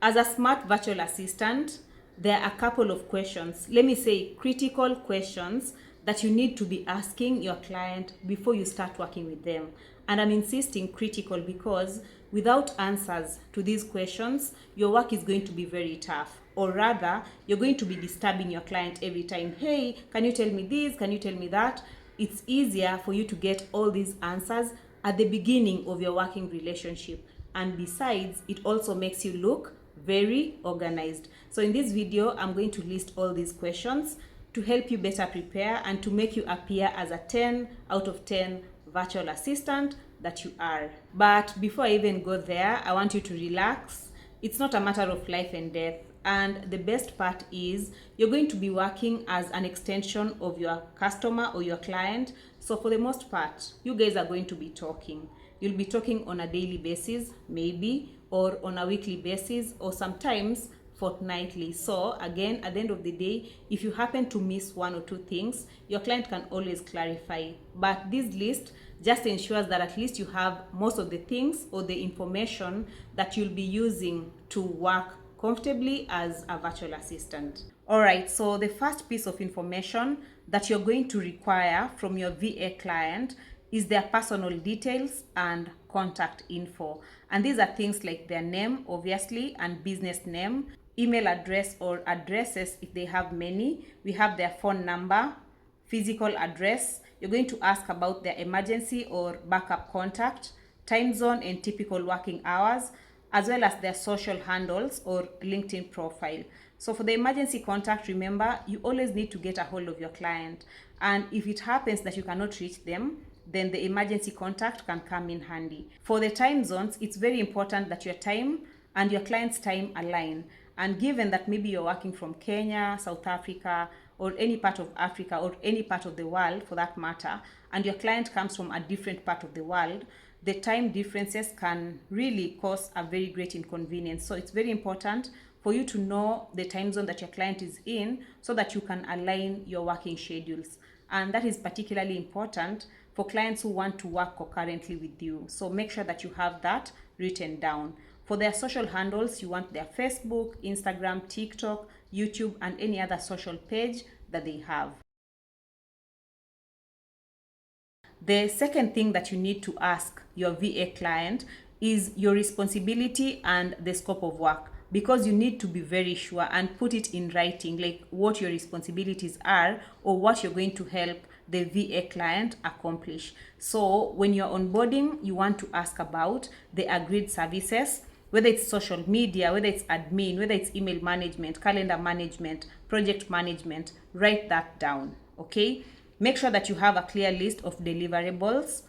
As a smart virtual assistant, there are a couple of questions, let me say critical questions, that you need to be asking your client before you start working with them. And I'm insisting critical because without answers to these questions, your work is going to be very tough. Or rather, you're going to be disturbing your client every time. Hey, can you tell me this? Can you tell me that? It's easier for you to get all these answers at the beginning of your working relationship. And besides, it also makes you look very organized. So in this video, I'm going to list all these questions to help you better prepare and to make you appear as a 10 out of 10 virtual assistant that you are. But before I even go there, I want you to relax. It's not a matter of life and death. And the best part is you're going to be working as an extension of your customer or your client. So for the most part, you guys are going to be talking. You'll be talking on a daily basis, maybe, or on a weekly basis, or sometimes fortnightly. So again, at the end of the day, if you happen to miss one or two things, your client can always clarify. But this list just ensures that at least you have most of the things or the information that you'll be using to work comfortably as a virtual assistant. All right, so the first piece of information that you're going to require from your VA client is their personal details and contact info. And these are things like their name, obviously, and business name, email address or addresses if they have many. We have their phone number, physical address. You're going to ask about their emergency or backup contact, time zone and typical working hours, as well as their social handles or LinkedIn profile. So for the emergency contact, remember, you always need to get a hold of your client. And if it happens that you cannot reach them, then the emergency contact can come in handy. For the time zones, it's very important that your time and your client's time align. And given that maybe you're working from Kenya, South Africa, or any part of Africa, or any part of the world for that matter, and your client comes from a different part of the world, the time differences can really cause a very great inconvenience. So it's very important for you to know the time zone that your client is in so that you can align your working schedules. And that is particularly important for clients who want to work concurrently with you. So make sure that you have that written down. For their social handles, you want their Facebook, Instagram, TikTok, YouTube, and any other social page that they have. The second thing that you need to ask your VA client is your responsibility and the scope of work, because you need to be very sure and put it in writing, like what your responsibilities are or what you're going to help the VA client accomplish. So when you're onboarding, you want to ask about the agreed services, whether it's social media, whether it's admin, whether it's email management, calendar management, project management. Write that down, okay? Make sure that you have a clear list of deliverables.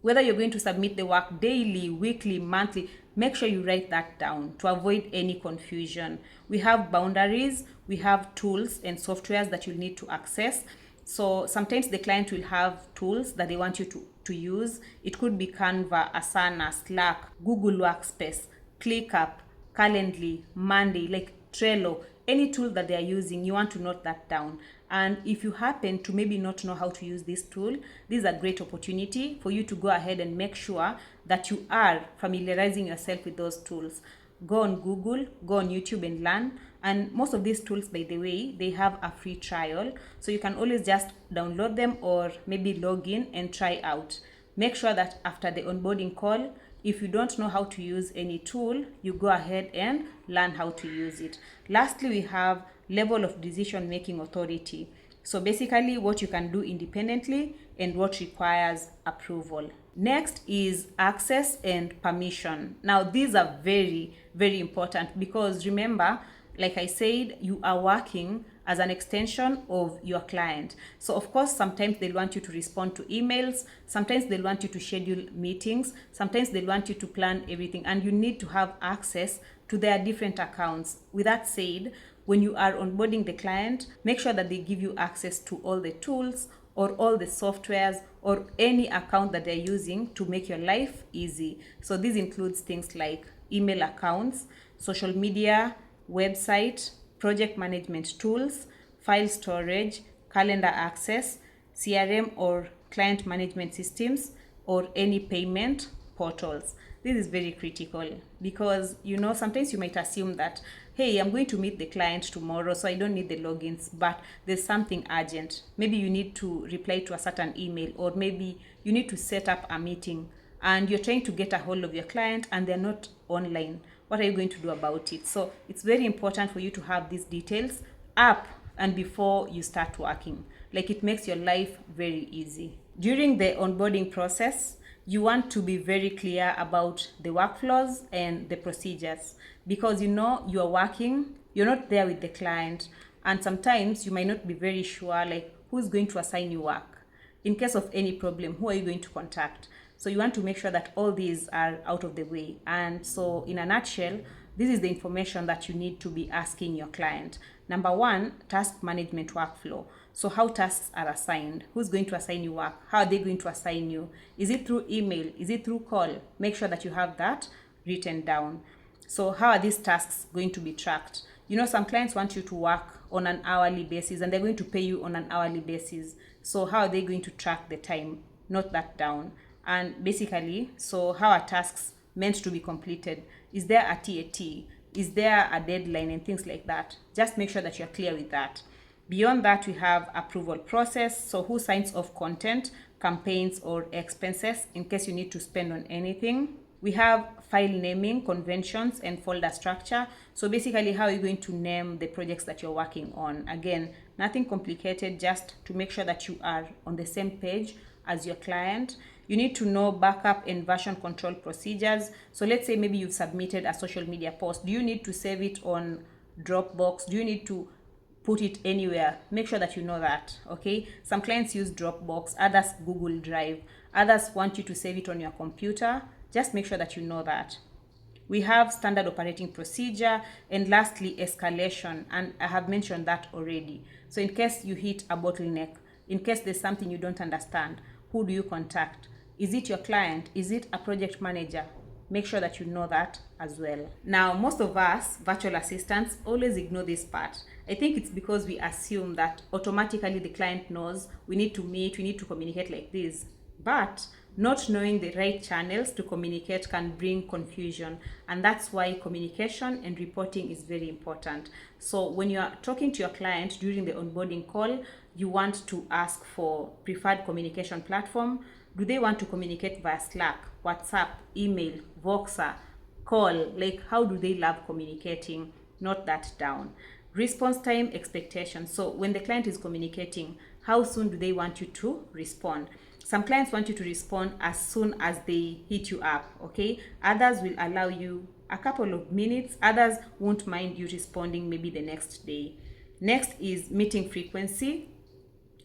Whether you're going to submit the work daily, weekly, monthly, make sure you write that down to avoid any confusion. We have boundaries, we have tools and softwares that you need to access. So sometimes the client will have tools that they want you to use. It could be Canva, Asana, Slack, Google Workspace, ClickUp, Calendly, Monday, like Trello. Any tool that they are using, you want to note that down. And if you happen to maybe not know how to use this tool, this is a great opportunity for you to go ahead and make sure that you are familiarizing yourself with those tools. Go on Google, go on YouTube and learn. And most of these tools, by the way, they have a free trial. So you can always just download them or maybe log in and try out. Make sure that after the onboarding call, if you don't know how to use any tool, you go ahead and learn how to use it. Lastly, we have level of decision-making authority. So basically what you can do independently and what requires approval. Next is access and permission. Now these are very, very important because remember, like I said, you are working as an extension of your client. So of course, sometimes they'll want you to respond to emails. Sometimes they'll want you to schedule meetings. Sometimes they'll want you to plan everything, and you need to have access to their different accounts. With that said, when you are onboarding the client, make sure that they give you access to all the tools or all the softwares or any account that they're using to make your life easy. So this includes things like email accounts, social media, website, project management tools, file storage, calendar access, CRM or client management systems, or any payment portals. This is very critical because, sometimes you might assume that, hey, I'm going to meet the client tomorrow, so I don't need the logins, but there's something urgent. Maybe you need to reply to a certain email, or maybe you need to set up a meeting and you're trying to get a hold of your client and they're not online. What are you going to do about it? So it's very important for you to have these details up and before you start working. Like, it makes your life very easy. During the onboarding process, you want to be very clear about the workflows and the procedures, because you are working, you're not there with the client, and sometimes you might not be very sure, like, who's going to assign you work. In case of any problem, who are you going to contact? So you want to make sure that all these are out of the way. And so, in a nutshell, this is the information that you need to be asking your client. Number one, task management workflow. So how tasks are assigned, who's going to assign you work, how are they going to assign you, is it through email, is it through call? Make sure that you have that written down. So how are these tasks going to be tracked? Some clients want you to work on an hourly basis and they're going to pay you on an hourly basis. So how are they going to track the time? Note that down. And basically, so how are tasks meant to be completed? Is there a TAT? Is there a deadline and things like that? Just make sure that you're clear with that. Beyond that, we have approval process. So who signs off content, campaigns, or expenses in case you need to spend on anything. We have file naming, conventions, and folder structure. So basically, how are you going to name the projects that you're working on? Again, nothing complicated, just to make sure that you are on the same page as your client. You need to know backup and version control procedures. So let's say maybe you've submitted a social media post. Do you need to save it on Dropbox? Do you need to put it anywhere? Make sure that you know that, okay? Some clients use Dropbox, others Google Drive, others want you to save it on your computer. Just make sure that you know that. We have standard operating procedure, and lastly, escalation, and I have mentioned that already. So in case you hit a bottleneck, in case there's something you don't understand, who do you contact? Is it your client? Is it a project manager? Make sure that you know that as well. Now, most of us virtual assistants always ignore this part. I think it's because we assume that automatically the client knows we need to meet, we need to communicate like this. But not knowing the right channels to communicate can bring confusion, and that's why communication and reporting is very important. So when you are talking to your client during the onboarding call, you want to ask for preferred communication platform. Do they want to communicate via Slack, WhatsApp, email, Voxer, call? Like, how do they love communicating? Note that down. Response time expectations. So when the client is communicating, how soon do they want you to respond? Some clients want you to respond as soon as they hit you up, okay? Others will allow you a couple of minutes. Others won't mind you responding maybe the next day. Next is meeting frequency.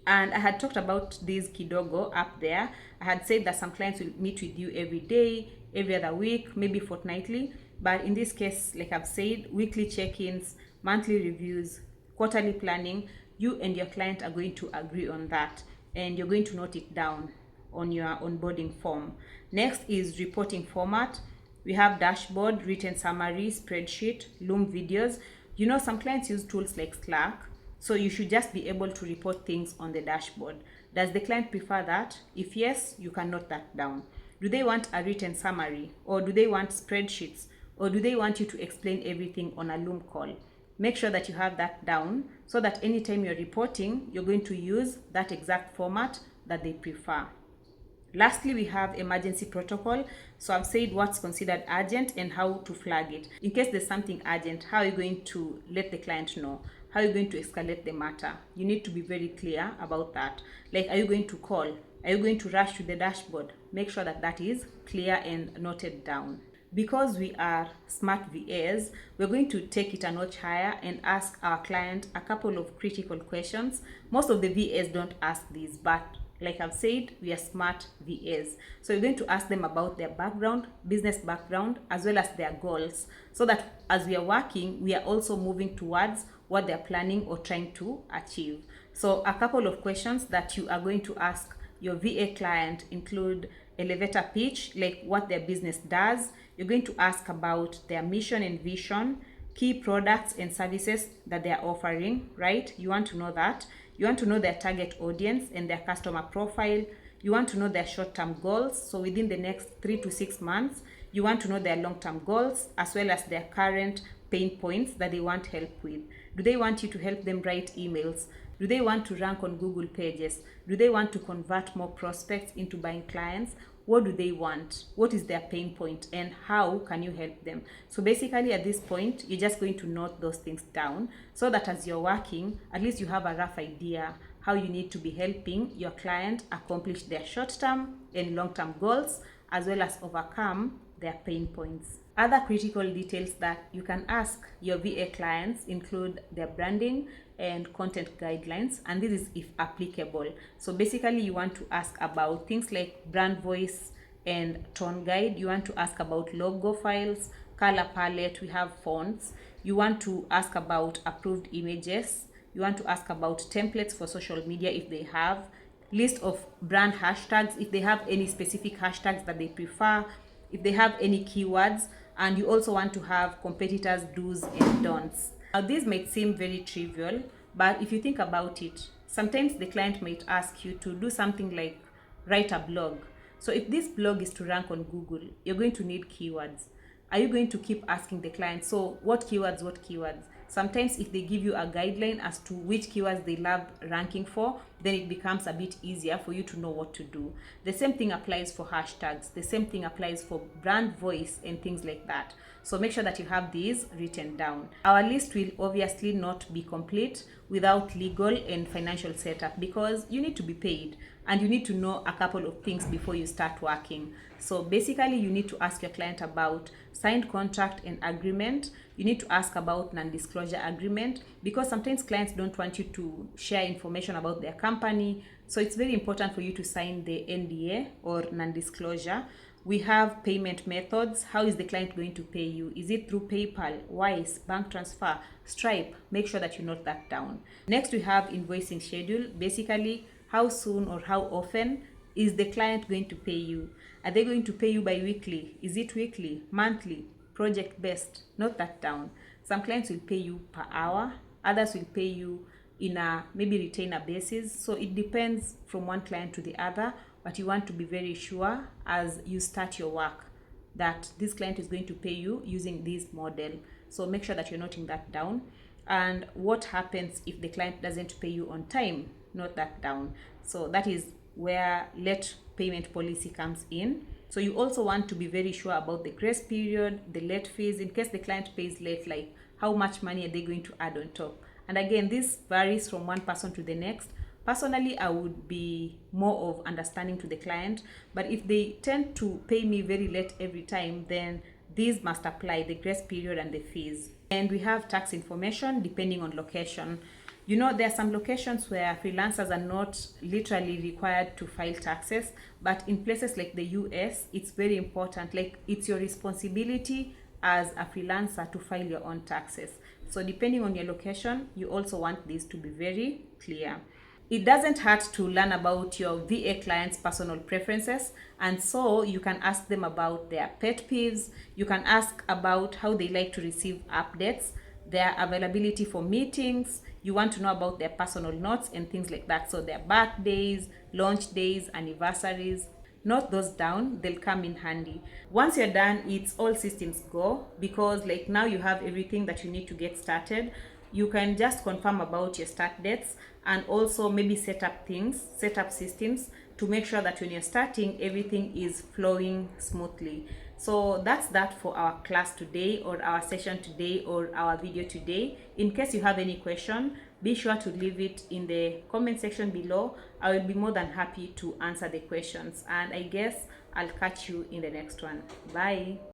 And I had talked about this kidogo up there. I had said that some clients will meet with you every day, every other week, maybe fortnightly. But in this case, like I've said, weekly check-ins, monthly reviews, quarterly planning, you and your client are going to agree on that. And you're going to note it down on your onboarding form. Next is reporting format. We have dashboard, written summary, spreadsheet, Loom videos. Some clients use tools like Slack. So you should just be able to report things on the dashboard. Does the client prefer that? If yes, you can note that down. Do they want a written summary? Or do they want spreadsheets? Or do they want you to explain everything on a Loom call? Make sure that you have that down so that anytime you're reporting, you're going to use that exact format that they prefer. Lastly, we have emergency protocol. So I've said what's considered urgent and how to flag it. In case there's something urgent, how are you going to let the client know? How are you going to escalate the matter? You need to be very clear about that. Like, are you going to call? Are you going to rush to the dashboard? Make sure that that is clear and noted down. Because we are smart VAs, we're going to take it a notch higher and ask our client a couple of critical questions. Most of the VAs don't ask these, but like I've said, we are smart VAs. So we're going to ask them about their background, business background, as well as their goals, so that as we are working, we are also moving towards what they're planning or trying to achieve. So a couple of questions that you are going to ask your VA client include elevator pitch, like what their business does. You're going to ask about their mission and vision, key products and services that they are offering, right? You want to know that. You want to know their target audience and their customer profile. You want to know their short-term goals. So within the next 3 to 6 months, You want to know their long-term goals as well as their current pain points that they want help with. Do they want you to help them write emails? Do they want to rank on Google pages? Do they want to convert more prospects into buying clients? What do they want? What is their pain point, and how can you help them? So basically at this point, you're just going to note those things down so that as you're working, at least you have a rough idea how you need to be helping your client accomplish their short-term and long-term goals, as well as overcome their pain points. Other critical details that you can ask your VA clients include their branding and content guidelines, and this is if applicable. So basically you want to ask about things like brand voice and tone guide. You want to ask about logo files, color palette, we have fonts. You want to ask about approved images. You want to ask about templates for social media if they have, list of brand hashtags if they have any specific hashtags that they prefer, if they have any keywords, and you also want to have competitors' do's and don'ts. Now, this might seem very trivial, but if you think about it, sometimes the client might ask you to do something like write a blog. So if this blog is to rank on Google, you're going to need keywords. Are you going to keep asking the client, so what keywords, what keywords? Sometimes if they give you a guideline as to which keywords they love ranking for, then it becomes a bit easier for you to know what to do. The same thing applies for hashtags. The same thing applies for brand voice and things like that. So make sure that you have these written down. Our list will obviously not be complete without legal and financial setup, because you need to be paid and you need to know a couple of things before you start working. So basically you need to ask your client about signed contract and agreement. You need to ask about non-disclosure agreement, because sometimes clients don't want you to share information about their company. So it's very important for you to sign the NDA or non-disclosure. We have payment methods. How is the client going to pay you? Is it through PayPal, Wise, bank transfer, Stripe? Make sure that you note that down. Next, we have invoicing schedule. Basically, how soon or how often is the client going to pay you? Are they going to pay you bi-weekly? Is it weekly, monthly, project based? Note that down. Some clients will pay you per hour. Others will pay you in a maybe retainer basis. So it depends from one client to the other, but you want to be very sure as you start your work that this client is going to pay you using this model. So make sure that you're noting that down. And what happens if the client doesn't pay you on time? Note that down. So that is where late payment policy comes in. So you also want to be very sure about the grace period, the late fees, in case the client pays late, like how much money are they going to add on top. And again, this varies from one person to the next. Personally, I would be more of understanding to the client, but if they tend to pay me very late every time, then these must apply, the grace period and the fees. And we have tax information depending on location. You know, there are some locations where freelancers are not literally required to file taxes, but in places like the US, it's very important. Like, it's your responsibility as a freelancer to file your own taxes. So depending on your location, you also want this to be very clear. It doesn't hurt to learn about your VA clients' personal preferences, and so you can ask them about their pet peeves. You can ask about how they like to receive updates, their availability for meetings. You want to know about their personal notes and things like that. So their birthdays, launch days, anniversaries. Note those down, they'll come in handy. Once you're done, it's all systems go, because like now you have everything that you need to get started. You can just confirm about your start dates and also maybe set up systems to make sure that when you're starting, everything is flowing smoothly. So that's that for our class today, or our session today, or our video today. In case you have any question, be sure to leave it in the comment section below. I will be more than happy to answer the questions, and I guess I'll catch you in the next one. Bye.